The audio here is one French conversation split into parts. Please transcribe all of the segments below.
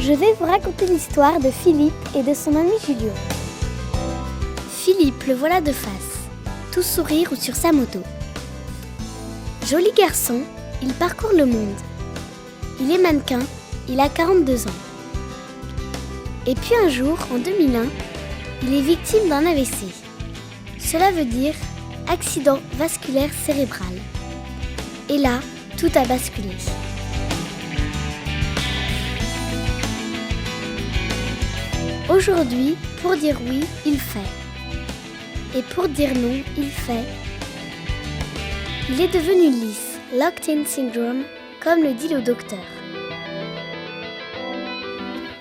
Je vais vous raconter l'histoire de Philippe et de son ami Julio. Philippe, le voilà de face, tout sourire ou sur sa moto. Joli garçon, il parcourt le monde. Il est mannequin, il a 42 ans. Et puis un jour, en 2001, il est victime d'un AVC. Cela veut dire accident vasculaire cérébral. Et là, tout a basculé. Aujourd'hui, pour dire oui, il fait. Et pour dire non, il fait. Il est devenu lisse, locked-in syndrome, comme le dit le docteur.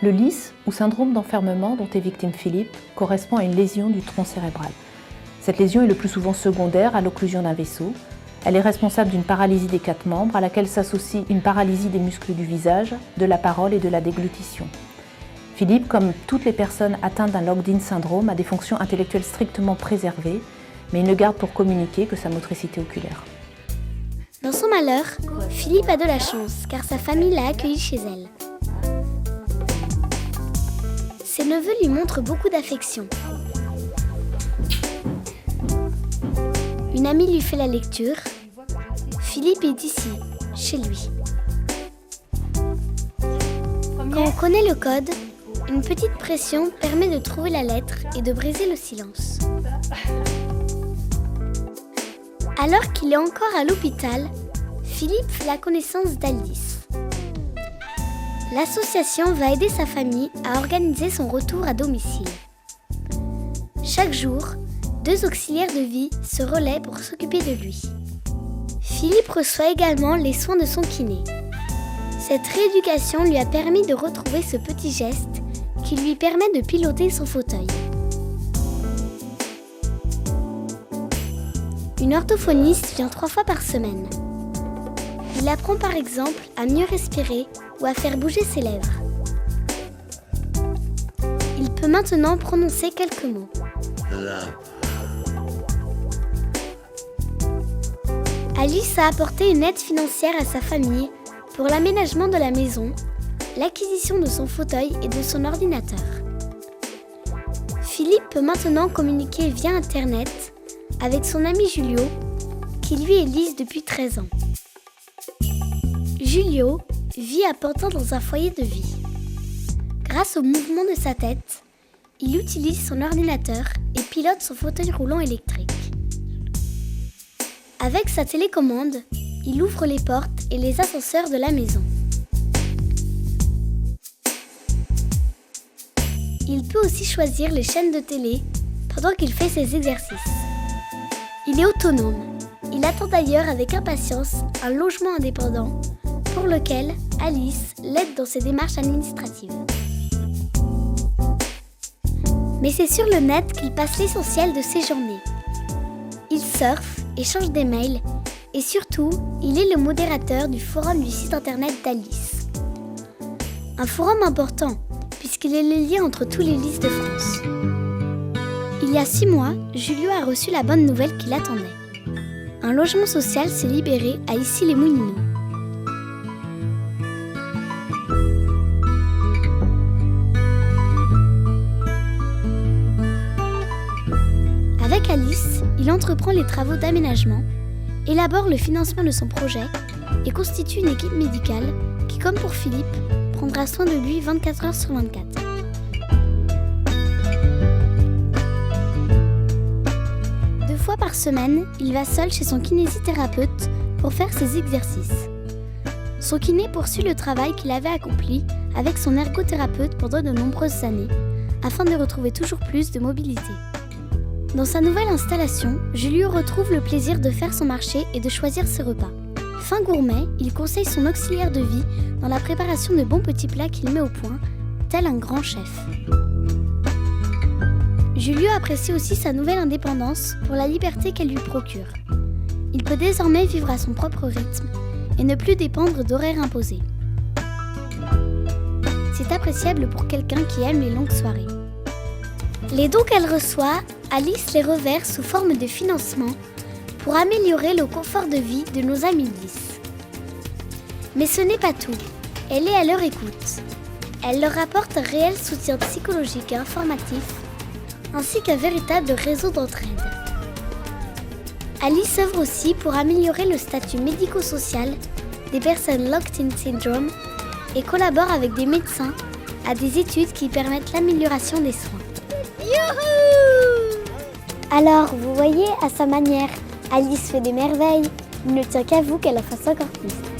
Le LIS, ou syndrome d'enfermement dont est victime Philippe, correspond à une lésion du tronc cérébral. Cette lésion est le plus souvent secondaire à l'occlusion d'un vaisseau. Elle est responsable d'une paralysie des 4 membres à laquelle s'associe une paralysie des muscles du visage, de la parole et de la déglutition. Philippe, comme toutes les personnes atteintes d'un locked-in syndrome, a des fonctions intellectuelles strictement préservées, mais il ne garde pour communiquer que sa motricité oculaire. Dans son malheur, Philippe a de la chance, car sa famille l'a accueilli chez elle. Ses neveux lui montrent beaucoup d'affection. Une amie lui fait la lecture. Philippe est ici, chez lui. Quand on connaît le code, une petite pression permet de trouver la lettre et de briser le silence. Alors qu'il est encore à l'hôpital, Philippe fait la connaissance d'Alice. L'association va aider sa famille à organiser son retour à domicile. Chaque jour, 2 auxiliaires de vie se relaient pour s'occuper de lui. Philippe reçoit également les soins de son kiné. Cette rééducation lui a permis de retrouver ce petit geste qui lui permet de piloter son fauteuil. Une orthophoniste vient 3 fois par semaine. Il apprend par exemple à mieux respirer ou à faire bouger ses lèvres. Il peut maintenant prononcer quelques mots. Alice a apporté une aide financière à sa famille pour l'aménagement de la maison, l'acquisition de son fauteuil et de son ordinateur. Philippe peut maintenant communiquer via Internet avec son ami Julio, qui lui est lisse depuis 13 ans. Julio vit à Pantin dans un foyer de vie. Grâce au mouvement de sa tête, il utilise son ordinateur et pilote son fauteuil roulant électrique. Avec sa télécommande, il ouvre les portes et les ascenseurs de la maison. Il peut aussi choisir les chaînes de télé pendant qu'il fait ses exercices. Il est autonome. Il attend d'ailleurs avec impatience un logement indépendant pour lequel Alice l'aide dans ses démarches administratives. Mais c'est sur le net qu'il passe l'essentiel de ses journées. Il surfe, échange des mails et surtout, il est le modérateur du forum du site internet d'Alice. Un forum important puisqu'il est le lien entre tous les Lys de France. Il y a 6 mois, Julio a reçu la bonne nouvelle qu'il attendait. Un logement social s'est libéré à Issy-les-Moulineaux. Avec Alice, il entreprend les travaux d'aménagement, élabore le financement de son projet et constitue une équipe médicale qui, comme pour Philippe, prendra soin de lui 24 heures sur 24. Deux fois par semaine, il va seul chez son kinésithérapeute pour faire ses exercices. Son kiné poursuit le travail qu'il avait accompli avec son ergothérapeute pendant de nombreuses années, afin de retrouver toujours plus de mobilité. Dans sa nouvelle installation, Julio retrouve le plaisir de faire son marché et de choisir ses repas. Fin gourmet, il conseille son auxiliaire de vie dans la préparation de bons petits plats qu'il met au point, tel un grand chef. Julio apprécie aussi sa nouvelle indépendance pour la liberté qu'elle lui procure. Il peut désormais vivre à son propre rythme et ne plus dépendre d'horaires imposés. C'est appréciable pour quelqu'un qui aime les longues soirées. Les dons qu'elle reçoit, Alice les reverse sous forme de financement pour améliorer le confort de vie de nos amis Lys. Mais ce n'est pas tout, elle est à leur écoute. Elle leur apporte un réel soutien psychologique et informatif, ainsi qu'un véritable réseau d'entraide. Alice œuvre aussi pour améliorer le statut médico-social des personnes locked-in syndrome et collabore avec des médecins à des études qui permettent l'amélioration des soins. Youhou! Alors, vous voyez, à sa manière, Alice fait des merveilles. Il ne tient qu'à vous qu'elle en fasse encore plus.